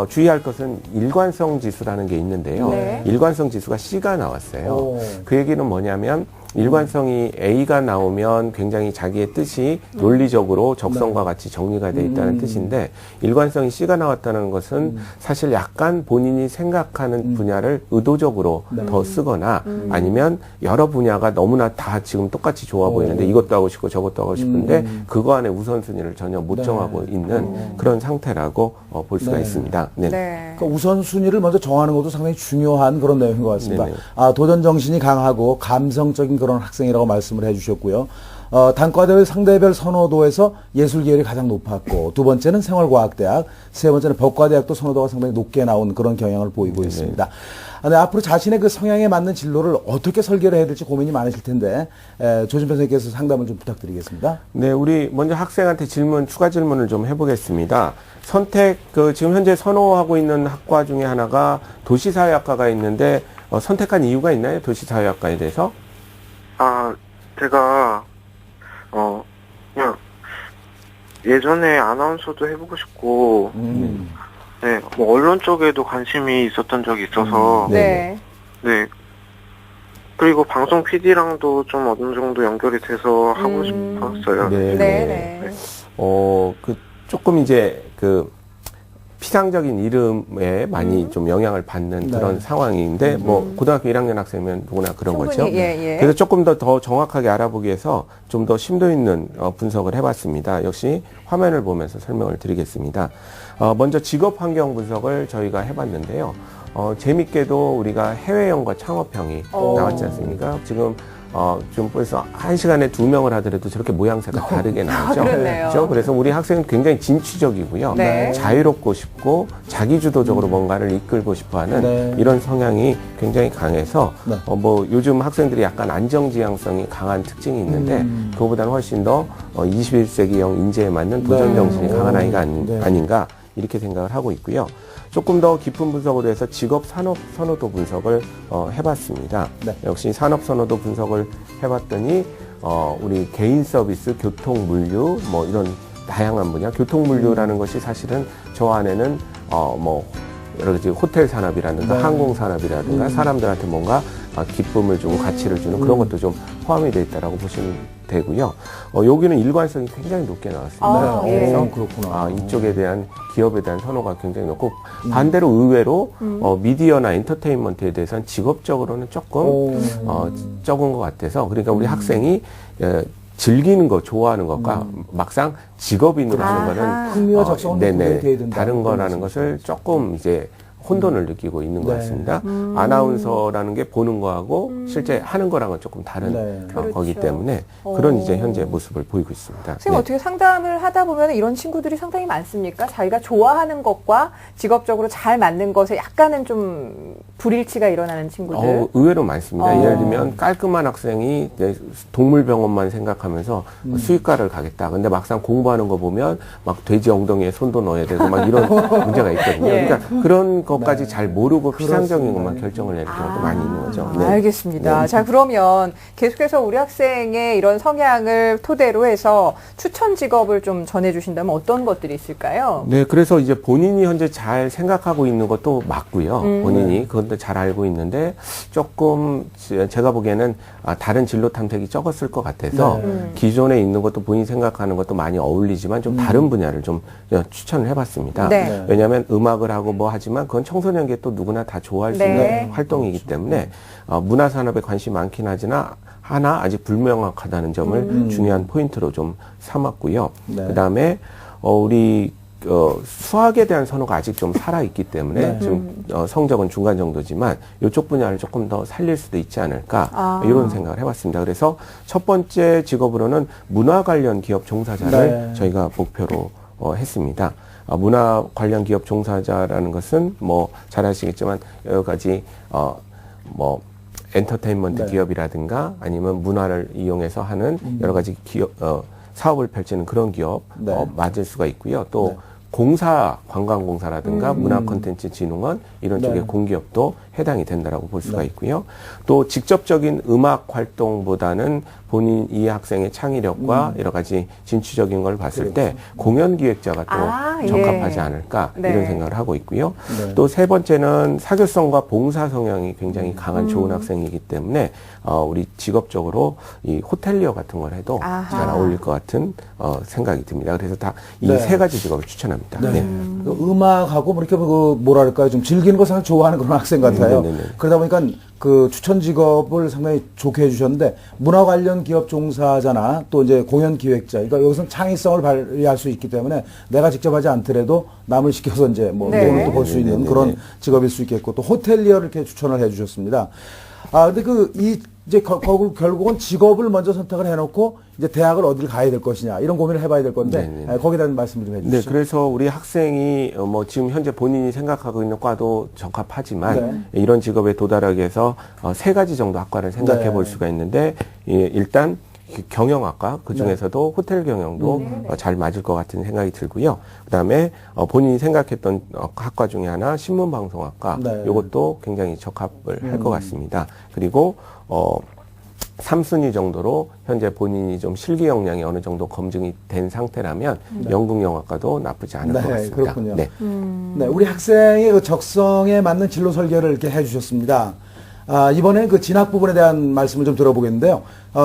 주의할 것은 일관성 지수라는 게 있는데요. 네. 일관성 지수가 C가 나왔어요. 오. 그 얘기는 뭐냐면 일관성이 A가 나오면 굉장히 자기의 뜻이 논리적으로 적성과 같이 정리가 돼 있다는 뜻인데 일관성이 C가 나왔다는 것은 사실 약간 본인이 생각하는 분야를 의도적으로 더 쓰거나 아니면 여러 분야가 너무나 다 지금 똑같이 좋아 보이는데 이것도 하고 싶고 저것도 하고 싶은데 그거 안에 우선순위를 전혀 못 네. 정하고 있는 그런 상태라고 볼 수가 네. 있습니다. 네. 네. 그러니까 우선순위를 먼저 정하는 것도 상당히 중요한 그런 내용인 것 같습니다. 네네. 도전 정신이 강하고 감성적인 그런 학생이라고 말씀을 해주셨고요. 단과대별 상대별 선호도에서 예술 계열이 가장 높았고 두 번째는 생활과학대학, 세 번째는 법과대학도 선호도가 상당히 높게 나온 그런 경향을 보이고 있습니다. 네, 앞으로 자신의 그 성향에 맞는 진로를 어떻게 설계를 해야 될지 고민이 많으실 텐데 조진표 선생님께서 상담을 좀 부탁드리겠습니다. 네, 우리 먼저 학생한테 추가 질문을 좀 해보겠습니다. 지금 현재 선호하고 있는 학과 중에 하나가 도시사회학과가 있는데 선택한 이유가 있나요? 도시사회학과에 대해서? 제가 그냥 예전에 아나운서도 해보고 싶고 네, 뭐 언론 쪽에도 관심이 있었던 적이 있어서 네. 네. 그리고 방송 PD랑도 좀 어느 정도 연결이 돼서 하고 싶었어요. 네. 네. 조금 이제 피상적인 이름에 많이 좀 영향을 받는 그런 상황인데, 뭐, 고등학교 1학년 학생이면 누구나 그런 충분히, 거죠. 예. 그래서 조금 더 정확하게 알아보기 위해서 좀 더 심도 있는 분석을 해봤습니다. 역시 화면을 보면서 설명을 드리겠습니다. 먼저 직업 환경 분석을 저희가 해봤는데요. 재밌게도 우리가 해외형과 창업형이 나왔지 않습니까? 지금 좀 벌써 1시간에 2명을 하더라도 저렇게 모양새가 다르게 나오죠. 그렇네요. 그렇죠? 그래서 우리 학생은 굉장히 진취적이고요. 네. 자유롭고 싶고 자기주도적으로 뭔가를 이끌고 싶어하는 네. 이런 성향이 굉장히 강해서 네. 요즘 학생들이 약간 안정지향성이 강한 특징이 있는데 그거보다는 훨씬 더 21세기형 인재에 맞는 도전 정신이 강한 아이가 아닌가 이렇게 생각을 하고 있고요. 조금 더 깊은 분석으로 해서 직업 산업 선호도 분석을 해봤습니다. 네. 역시 산업 선호도 분석을 해봤더니 우리 개인 서비스, 교통, 물류 뭐 이런 다양한 분야, 교통 물류라는 것이 사실은 저 안에는 여러 가지 호텔 산업이라든가 네. 항공 산업이라든가 사람들한테 뭔가 기쁨을 주고 가치를 주는 그런 것도 좀 포함이 되어 있다라고 보시면 되고요. 여기는 일관성이 굉장히 높게 나왔습니다. 아, 예. 그래서 그렇구나. 이쪽에 대한 기업에 대한 선호가 굉장히 높고 반대로 의외로 미디어나 엔터테인먼트에 대해서는 직업적으로는 조금 적은 것 같아서 그러니까 우리 학생이 즐기는 거, 좋아하는 것과 막상 직업인으로 하는 거는 흥미와 적성은 분명히 돼야 된다. 다른 거라는 것을 조금 이제 혼돈을 느끼고 있는 것 네. 같습니다. 아나운서라는 게 보는 거하고 실제 하는 거랑은 조금 다른 네. 거기 그렇죠. 때문에 그런 이제 현재 모습을 보이고 있습니다. 선생님 네. 어떻게 상담을 하다 보면 이런 친구들이 상당히 많습니까? 자기가 좋아하는 것과 직업적으로 잘 맞는 것에 약간은 좀 불일치가 일어나는 친구들. 의외로 많습니다. 어. 예를 들면 깔끔한 학생이 이제 동물병원만 생각하면서 수의과를 가겠다. 근데 막상 공부하는 거 보면 막 돼지 엉덩이에 손도 넣어야 되고 막 이런 문제가 있거든요. 예. 그러니까 그런 것까지 네. 잘 모르고 피상적인 그렇습니다. 것만 결정을 내릴 경우도 많이 있는 거죠. 네. 알겠습니다. 자, 그러면 계속해서 우리 학생의 이런 성향을 토대로 해서 추천 직업을 좀 전해주신다면 어떤 것들이 있을까요? 네, 그래서 이제 본인이 현재 잘 생각하고 있는 것도 맞고요. 본인이 그것도 잘 알고 있는데 조금 제가 보기에는 다른 진로 탐색이 적었을 것 같아서 기존에 있는 것도 본인이 생각하는 것도 많이 어울리지만 좀 다른 분야를 좀 추천을 해봤습니다. 네. 왜냐하면 음악을 하고 뭐 하지만 그건 청소년기에 또 누구나 다 좋아할 수 네. 있는 활동이기 때문에 문화산업에 관심이 많긴 하나 아직 불명확하다는 점을 중요한 포인트로 좀 삼았고요. 네. 그다음에 우리 수학에 대한 선호가 아직 좀 살아있기 때문에 네. 지금 성적은 중간 정도지만 이쪽 분야를 조금 더 살릴 수도 있지 않을까 아. 이런 생각을 해봤습니다. 그래서 첫 번째 직업으로는 문화 관련 기업 종사자를 네. 저희가 목표로 했습니다. 문화 관련 기업 종사자라는 것은 뭐 잘 아시겠지만 여러 가지 뭐 엔터테인먼트 네. 기업이라든가 아니면 문화를 이용해서 하는 여러 가지 기업 사업을 펼치는 그런 기업 네. 맞을 수가 있고요. 또 네. 공사, 관광공사라든가 문화콘텐츠진흥원 이런 네. 쪽의 공기업도 해당이 된다라고 볼 수가 있고요. 또 직접적인 음악 활동보다는 본인 이 학생의 창의력과 여러 가지 진취적인 걸 봤을 때 공연 기획자가 또 예. 적합하지 않을까 네. 이런 생각을 하고 있고요. 네. 또 세 번째는 사교성과 봉사 성향이 굉장히 강한 좋은 학생이기 때문에 우리 직업적으로 이 호텔리어 같은 걸 해도 아하. 잘 어울릴 것 같은 생각이 듭니다. 그래서 다 이 네. 세 가지 직업을 추천합니다. 네. 네. 그 음악하고 뭐 이렇게 뭐랄까요, 좀 즐기는 거 상당히 좋아하는 그런 학생 같아요. 네네네. 그러다 보니까 그 추천 직업을 상당히 좋게 해주셨는데 문화 관련 기업 종사자나 또 이제 공연 기획자, 그러니까 여기서는 창의성을 발휘할 수 있기 때문에 내가 직접 하지 않더라도 남을 시켜서 이제 뭐 네. 돈을 또 벌 수 있는 네네네. 그런 직업일 수 있겠고 또 호텔리어를 이렇게 추천을 해주셨습니다. 근데 이제 결국은 직업을 먼저 선택을 해놓고 이제 대학을 어디를 가야 될 것이냐 이런 고민을 해봐야 될 건데 네네. 거기에 대한 말씀 좀 네, 해주시죠. 그래서 우리 학생이 뭐 지금 현재 본인이 생각하고 있는 과도 적합하지만 네. 이런 직업에 도달하기 위해서 세 가지 정도 학과를 생각해 네. 볼 수가 있는데 일단 경영학과 그 중에서도 호텔 경영도 잘 맞을 것 같은 생각이 들고요. 그다음에 본인이 생각했던 학과 중에 하나 신문방송학과 네. 이것도 굉장히 적합을 할 것 같습니다. 그리고 3순위 정도로 현재 본인이 좀 실기 역량이 어느 정도 검증이 된 상태라면 연극영화과도 나쁘지 않을 네, 것 같습니다. 그렇군요. 네. 네, 우리 학생의 그 적성에 맞는 진로 설계를 이렇게 해주셨습니다. 이번에는 그 진학 부분에 대한 말씀을 좀 들어보겠는데요.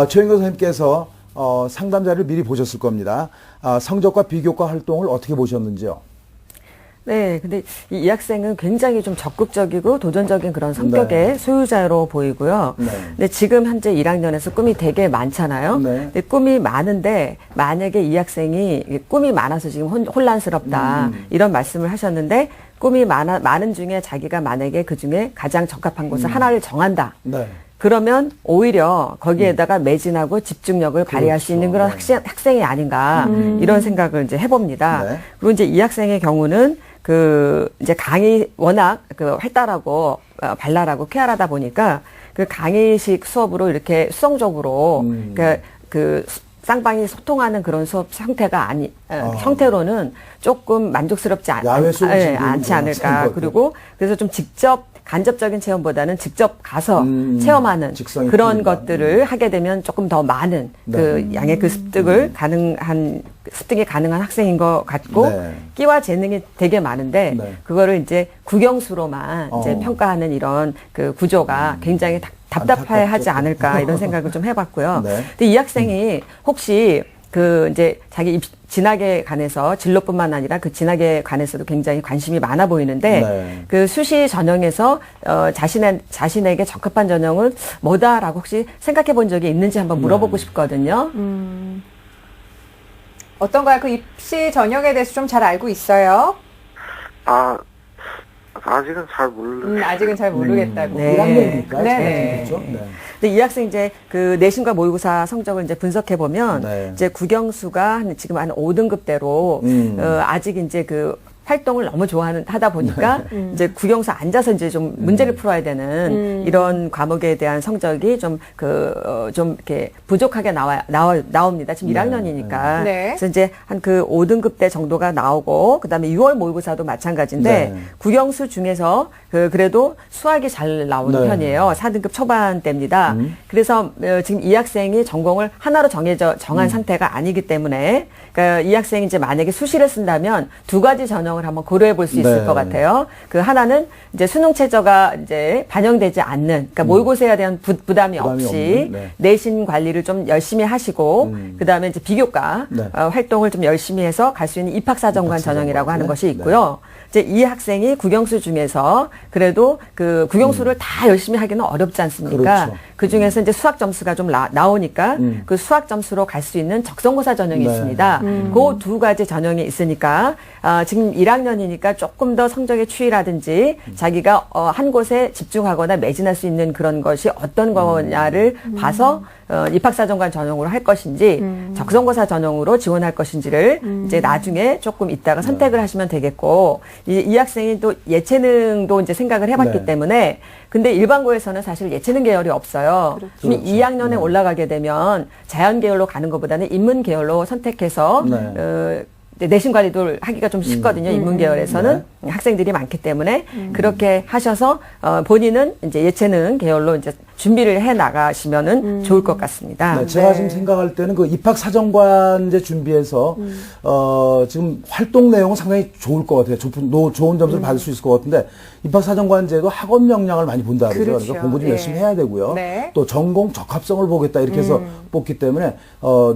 최영경 선생님께서 상담 자료를 미리 보셨을 겁니다. 성적과 비교과 활동을 어떻게 보셨는지요? 네, 근데 이 학생은 굉장히 좀 적극적이고 도전적인 그런 성격의 소유자로 보이고요. 네. 근데 지금 현재 1학년에서 꿈이 되게 많잖아요. 네. 근데 꿈이 많은데 만약에 이 학생이 꿈이 많아서 지금 혼란스럽다 이런 말씀을 하셨는데 꿈이 많은 중에 자기가 만약에 그 중에 가장 적합한 곳을 하나를 정한다. 네. 그러면 오히려 거기에다가 매진하고 집중력을 발휘할 수 있는 그런 학생이 아닌가 이런 생각을 이제 해봅니다. 네. 그리고 이제 이 학생의 경우는 이제 워낙 활달하고 발랄하고 쾌활하다 보니까 그 강의식 수업으로 이렇게 수성적으로 쌍방이 소통하는 그런 수업 형태가 형태로는 조금 만족스럽지 야외 수업을 즐기는 않지 그런 않을까. 학생인 것 그리고 그래서 좀 직접 간접적인 체험보다는 직접 가서 체험하는 직성이 그런 풀린다. 것들을 하게 되면 조금 더 많은 네. 그 양의 그 습득이 가능한 학생인 것 같고 네. 끼와 재능이 되게 많은데 네. 그거를 이제 국영수로만 이제 평가하는 이런 그 구조가 굉장히 답답해 하지 않을까 이런 생각을 좀 해봤고요. 네. 근데 이 학생이 혹시 그 이제 자기 진학에 관해서 진로뿐만 아니라 그 진학에 관해서도 굉장히 관심이 많아 보이는데 네. 그 수시 전형에서 자신에게 적합한 전형은 뭐다라고 혹시 생각해 본 적이 있는지 한번 물어보고 싶거든요. 어떤가요? 그 입시 전형에 대해서 좀 잘 알고 있어요? 아직은 잘 모르겠어요. 아직은 잘 모르겠다고. 네. 1학년이니까. 네. 그렇죠. 네. 근데 이 학생 이제 그 내신과 모의고사 성적을 이제 분석해 보면 네. 이제 국영수가 지금 한 5등급대로 아직 이제 그 활동을 너무 하다 보니까 이제 국영수 앉아서 이제 좀 문제를 풀어야 되는 이런 과목에 대한 성적이 좀 이렇게 부족하게 나옵니다. 지금 네. 1학년이니까. 네. 그래서 이제 한 그 5등급대 정도가 나오고 그다음에 6월 모의고사도 마찬가지인데 네. 국영수 중에서 그래도 수학이 잘 나오는 네. 편이에요. 4등급 초반대입니다. 그래서 지금 이 학생이 전공을 하나로 정한 상태가 아니기 때문에 그러니까 이 학생이 이제 만약에 수시를 쓴다면 두 가지 전형을 한번 고려해 볼 수 있을 네. 것 같아요. 그 하나는 이제 수능 최저가 이제 반영되지 않는 그러니까 모의고사에 대한 부담이 없이 없는, 네. 내신 관리를 좀 열심히 하시고 그다음에 이제 비교과 네. 활동을 좀 열심히 해서 갈 수 있는 입학사정관 전형이라고 하는 네. 것이 있고요. 이제 이 학생이 국영수 중에서 그래도 그 국영수를 다 열심히 하기는 어렵지 않습니까? 그렇죠. 그 중에서 이제 수학 점수가 좀 나오니까 그 수학 점수로 갈 수 있는 적성고사 전형이 네. 있습니다. 그 두 가지 전형이 있으니까 지금 1학년이니까 조금 더 성적의 추이라든지 자기가 한 곳에 집중하거나 매진할 수 있는 그런 것이 어떤 거냐를 봐서 입학사정관 전형으로 할 것인지 적성고사 전형으로 지원할 것인지를 이제 나중에 조금 있다가 선택을 하시면 되겠고 이 학생이 또 예체능도 이제 생각을 해봤기 네. 때문에 근데 일반고에서는 사실 예체능 계열이 없어요. 그렇죠. 2학년에 올라가게 되면 자연 계열로 가는 것보다는 인문 계열로 선택해서 네. 내신 관리도 하기가 좀 쉽거든요. 인문 계열에서는 학생들이 많기 때문에 그렇게 하셔서 본인은 이제 예체능 계열로 이제 준비를 해 나가시면은 좋을 것 같습니다. 네, 제가 지금 생각할 때는 그 입학 사정관제 준비해서 지금 활동 내용은 상당히 좋을 것 같아요. 좋은 점수를 받을 수 있을 것 같은데 입학 사정관제도 학원 명량을 많이 본다 그러죠. 그렇죠. 그러니까 공부 좀 예. 열심히 해야 되고요. 네. 또 전공 적합성을 보겠다 이렇게 해서 뽑기 때문에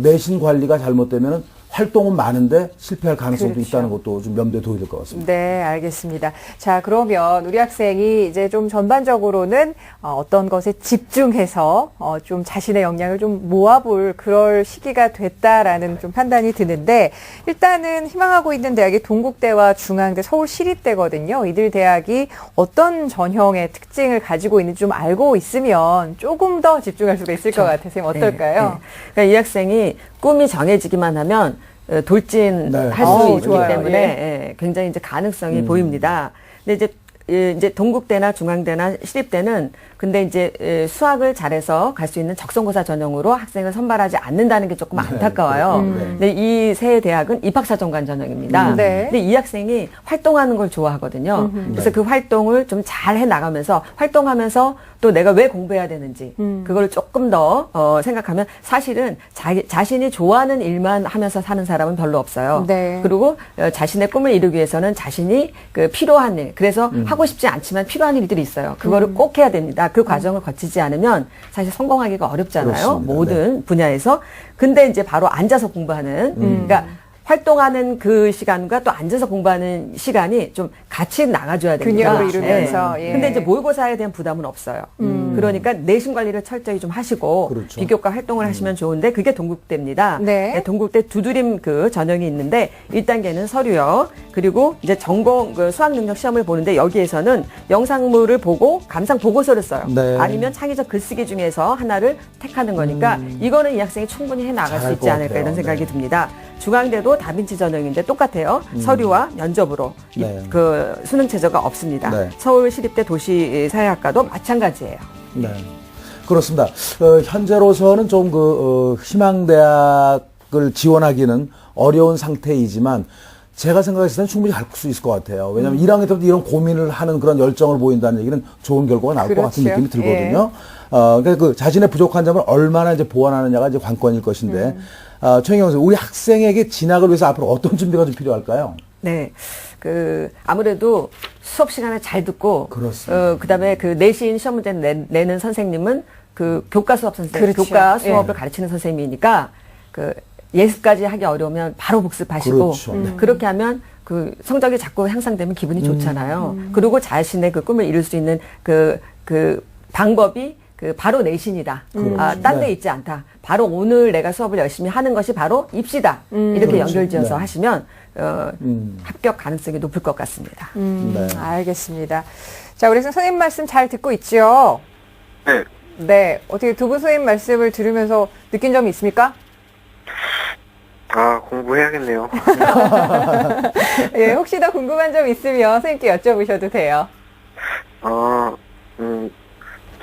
내신 관리가 잘못되면은 활동은 많은데 실패할 가능성도 그렇죠. 있다는 것도 좀 염두에 둬야 될 것 같습니다. 네, 알겠습니다. 자, 그러면 우리 학생이 이제 좀 전반적으로는 어떤 것에 집중해서 좀 자신의 역량을 좀 모아볼 그럴 시기가 됐다라는 좀 판단이 드는데 일단은 희망하고 있는 대학이 동국대와 중앙대, 서울시립대거든요. 이들 대학이 어떤 전형의 특징을 가지고 있는지 좀 알고 있으면 조금 더 집중할 수가 있을 것 같아요. 선생님 어떨까요? 네. 그러니까 이 학생이 꿈이 정해지기만 하면 돌진할 네. 수 있기 좋아요. 때문에 예. 굉장히 이제 가능성이 보입니다. 근데 이제 동국대나 중앙대나 시립대는 근데 이제 수학을 잘해서 갈 수 있는 적성고사 전형으로 학생을 선발하지 않는다는 게 조금 안타까워요. 근데 이 세 대학은 입학사정관 전형입니다. 네. 근데 이 학생이 활동하는 걸 좋아하거든요. 그래서 그 활동을 좀 잘 해나가면서 활동하면서 또 내가 왜 공부해야 되는지 그걸 조금 더 생각하면 사실은 자신이 좋아하는 일만 하면서 사는 사람은 별로 없어요. 네. 그리고 자신의 꿈을 이루기 위해서는 자신이 그 필요한 일, 그래서 하고 싶지 않지만 필요한 일들이 있어요. 그거를 꼭 해야 됩니다. 그 과정을 거치지 않으면 사실 성공하기가 어렵잖아요. 그렇습니다. 모든 분야에서. 근데 이제 바로 앉아서 공부하는, 그러니까 활동하는 그 시간과 또 앉아서 공부하는 시간이 좀 같이 나가줘야 됩니다. 균형을 이루면서, 예. 근데 이제 모의고사에 대한 부담은 없어요. 그러니까 내신 관리를 철저히 좀 하시고 그렇죠. 비교과 활동을 하시면 좋은데 그게 동국대입니다. 네. 동국대 두드림 그 전형이 있는데 1단계는 서류요. 그리고 이제 전공 그 수학 능력 시험을 보는데 여기에서는 영상물을 보고 감상 보고서를 써요. 네. 아니면 창의적 글쓰기 중에서 하나를 택하는 거니까 이거는 이 학생이 충분히 해 나갈 수 잘할 있지 것 않을까 같아요. 이런 생각이 네. 듭니다. 중앙대도 다빈치 전형인데 똑같아요. 서류와 면접으로 네. 그 수능 최저가 없습니다. 네. 서울시립대 도시사회학과도 마찬가지예요. 네. 그렇습니다. 현재로서는 좀 희망대학을 지원하기는 어려운 상태이지만 제가 생각했을 때는 충분히 갈 수 있을 것 같아요. 왜냐하면 1학년 때부터 이런 고민을 하는 그런 열정을 보인다는 얘기는 좋은 결과가 나올 것 같은 그렇죠. 느낌이 들거든요. 그러니까 그 자신의 부족한 점을 얼마나 이제 보완하느냐가 이제 관건일 것인데, 최인경 선생님, 우리 학생에게 진학을 위해서 앞으로 어떤 준비가 좀 필요할까요? 네. 아무래도 수업 시간에 잘 듣고, 그렇습니다. 그다음에 내신 시험 문제 내는 선생님은 교과 수업 선생님, 그렇죠. 교과 수업을 예. 가르치는 선생님이니까, 예습까지 하기 어려우면 바로 복습하시고, 그렇죠. 그렇게 하면 성적이 자꾸 향상되면 기분이 좋잖아요. 그리고 자신의 꿈을 이룰 수 있는 방법이 바로 내신이다. 딴 데 네. 있지 않다. 바로 오늘 내가 수업을 열심히 하는 것이 바로 입시다. 이렇게 그렇죠. 연결지어서 네. 하시면 합격 가능성이 높을 것 같습니다. 네. 알겠습니다. 자, 우리 선생님 말씀 잘 듣고 있죠? 네. 네. 어떻게 두 분 선생님 말씀을 들으면서 느낀 점이 있습니까? 공부해야겠네요. 예, 혹시 더 궁금한 점 있으면 선생님께 여쭤보셔도 돼요.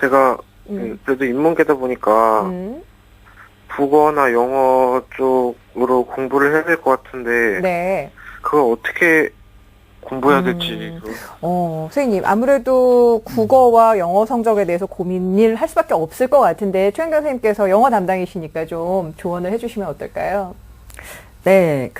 제가 그래도 인문계다 보니까 국어나 영어 쪽으로 공부를 해야 될 것 같은데 네. 그걸 어떻게 공부해야 될지 선생님, 아무래도 국어와 영어 성적에 대해서 고민을 할 수밖에 없을 것 같은데, 최현경 선생님께서 영어 담당이시니까 좀 조언을 해주시면 어떨까요? 네,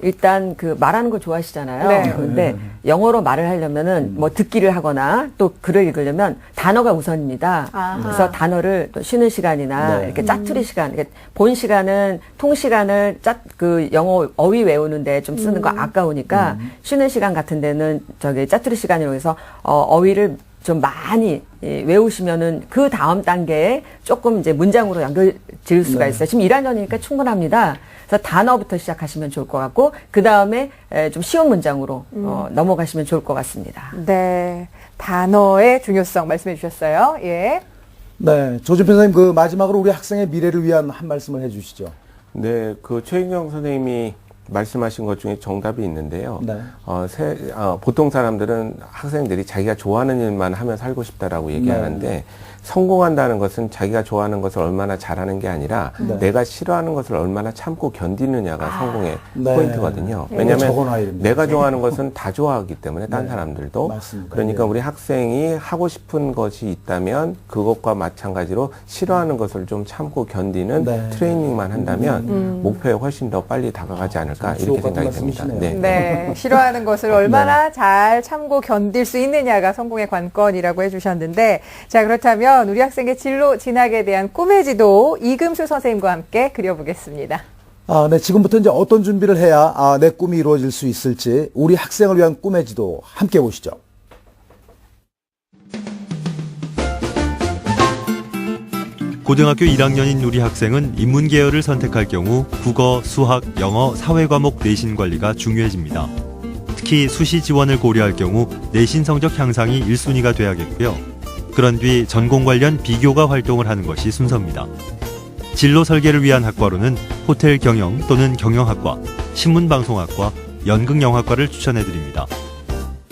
일단 말하는 걸 좋아하시잖아요. 네. 근데 영어로 말을 하려면은 뭐 듣기를 하거나 또 글을 읽으려면 단어가 우선입니다. 아하. 그래서 단어를 또 쉬는 시간이나 네. 이렇게 짜투리 시간, 이렇게 본 시간은 통 시간을 영어 어휘 외우는데 좀 쓰는 거 아까우니까 쉬는 시간 같은 데는 짜투리 시간이라고 해서 어휘를 좀 많이 외우시면은 그 다음 단계에 조금 이제 문장으로 연결 지을 수가 네. 있어요. 지금 1학년이니까 충분합니다. 그래서 단어부터 시작하시면 좋을 것 같고, 그 다음에 좀 쉬운 문장으로 넘어가시면 좋을 것 같습니다. 네. 단어의 중요성 말씀해 주셨어요. 예. 네. 조준표 선생님, 마지막으로 우리 학생의 미래를 위한 한 말씀을 해 주시죠. 네, 최인경 선생님이 말씀하신 것 중에 정답이 있는데요. 네. 보통 사람들은 학생들이 자기가 좋아하는 일만 하면 살고 싶다라고 얘기하는데 성공한다는 것은 자기가 좋아하는 것을 얼마나 잘하는 게 아니라 네. 내가 싫어하는 것을 얼마나 참고 견디느냐가 성공의 네. 포인트거든요. 네. 왜냐하면 적어놔야 됩니다. 내가 좋아하는 것은 다 좋아하기 때문에 딴 네. 사람들도 맞습니다. 그러니까 네. 우리 학생이 하고 싶은 것이 있다면 그것과 마찬가지로 싫어하는 것을 좀 참고 견디는 네. 트레이닝만 한다면 목표에 훨씬 더 빨리 다가가지 않을까 주옥 이렇게 같은 생각이 듭니다. 말씀이시네요. 네. 싫어하는 것을 얼마나 잘 참고 견딜 수 있느냐가 성공의 관건이라고 해주셨는데, 자, 그렇다면 우리 학생의 진로 진학에 대한 꿈의 지도 이금수 선생님과 함께 그려보겠습니다. 네. 지금부터 이제 어떤 준비를 해야 내 꿈이 이루어질 수 있을지 우리 학생을 위한 꿈의 지도 함께 보시죠. 고등학교 1학년인 우리 학생은 인문 계열을 선택할 경우 국어, 수학, 영어, 사회 과목 내신 관리가 중요해집니다. 특히 수시 지원을 고려할 경우 내신 성적 향상이 1순위가 돼야겠고요. 그런 뒤 전공 관련 비교과 활동을 하는 것이 순서입니다. 진로 설계를 위한 학과로는 호텔 경영 또는 경영학과, 신문방송학과, 연극영화과를 추천해드립니다.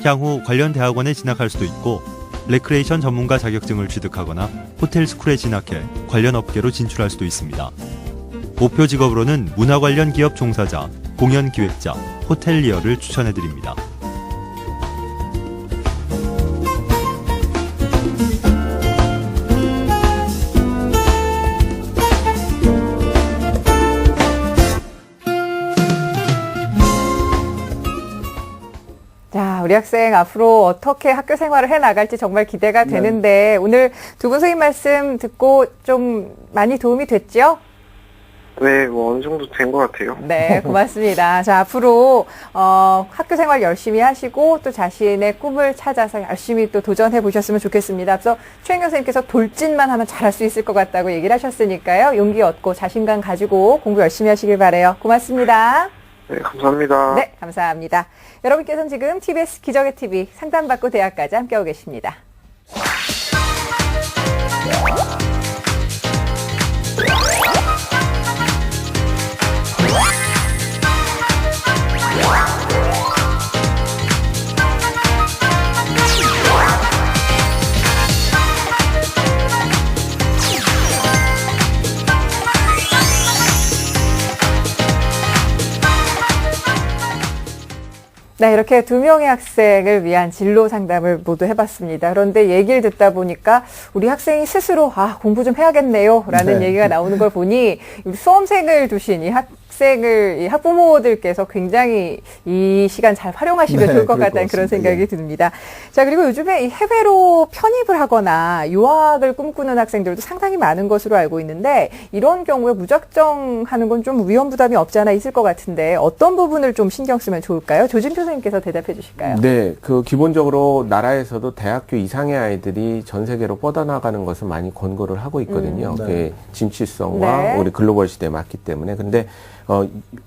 향후 관련 대학원에 진학할 수도 있고 레크레이션 전문가 자격증을 취득하거나 호텔 스쿨에 진학해 관련 업계로 진출할 수도 있습니다. 목표 직업으로는 문화 관련 기업 종사자, 공연 기획자, 호텔리어를 추천해드립니다. 자, 우리 학생 앞으로 어떻게 학교 생활을 해 나갈지 정말 기대가 되는데, 오늘 두 분 선생님 말씀 듣고 좀 많이 도움이 됐죠? 네, 어느 정도 된 것 같아요. 네, 고맙습니다. 자, 앞으로 학교 생활 열심히 하시고 또 자신의 꿈을 찾아서 열심히 또 도전해 보셨으면 좋겠습니다. 앞서 최인경 선생님께서 돌진만 하면 잘할 수 있을 것 같다고 얘기를 하셨으니까요. 용기 얻고 자신감 가지고 공부 열심히 하시길 바라요. 고맙습니다. 네, 감사합니다. 네, 감사합니다. 여러분께서는 지금 TBS 기적의 TV 상담받고 대학까지 함께하고 계십니다. 네, 이렇게 2명의 학생을 위한 진로 상담을 모두 해봤습니다. 그런데 얘기를 듣다 보니까 우리 학생이 스스로 공부 좀 해야겠네요 라는 네. 얘기가 나오는 걸 보니 우리 수험생을 두신 이 학부모들께서 굉장히 이 시간 잘 활용하시면 네, 좋을 것 그럴 같다는 것 그런 같습니다. 생각이 듭니다. 자, 그리고 요즘에 이 해외로 편입을 하거나 유학을 꿈꾸는 학생들도 상당히 많은 것으로 알고 있는데 이런 경우에 무작정 하는 건 좀 위험 부담이 없지 않아 있을 것 같은데 어떤 부분을 좀 신경 쓰면 좋을까요? 조진표 선생님께서 대답해 주실까요? 네, 기본적으로 나라에서도 대학교 이상의 아이들이 전 세계로 뻗어나가는 것을 많이 권고를 하고 있거든요. 네. 그 진취성과 네. 우리 글로벌 시대에 맞기 때문에. 근데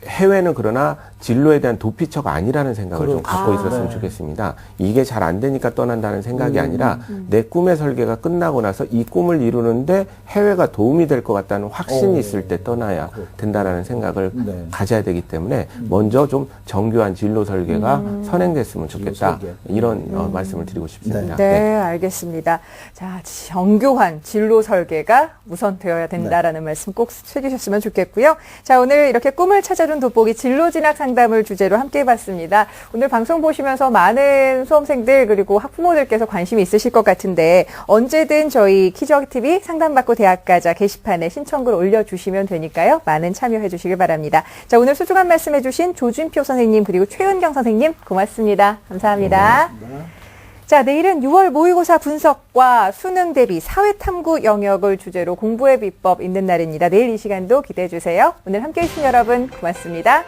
해외는 그러나 진로에 대한 도피처가 아니라는 생각을 좀 갖고 있었으면 네. 좋겠습니다. 이게 잘 안 되니까 떠난다는 생각이 아니라 내 꿈의 설계가 끝나고 나서 이 꿈을 이루는데 해외가 도움이 될 것 같다는 확신이 있을 때 떠나야 된다라는 생각을 네. 가져야 되기 때문에 먼저 좀 정교한 진로 설계가 선행됐으면 좋겠다. 설계. 이런 말씀을 드리고 싶습니다. 네, 알겠습니다. 자, 정교한 진로 설계가 우선되어야 된다라는 말씀 꼭 새기셨으면 좋겠고요. 자, 오늘 이렇게 꿈을 찾아준 돋보기 진로 진학 상담을 주제로 함께 해봤습니다. 오늘 방송 보시면서 많은 수험생들 그리고 학부모들께서 관심이 있으실 것 같은데 언제든 저희 키즈워크TV 상담받고 대학가자 게시판에 신청글 올려주시면 되니까요. 많은 참여해 주시길 바랍니다. 자, 오늘 소중한 말씀해 주신 조진표 선생님 그리고 최은경 선생님 고맙습니다. 감사합니다. 자, 내일은 6월 모의고사 분석과 수능 대비 사회탐구 영역을 주제로 공부의 비법 있는 날입니다. 내일 이 시간도 기대해 주세요. 오늘 함께해 주신 여러분 고맙습니다.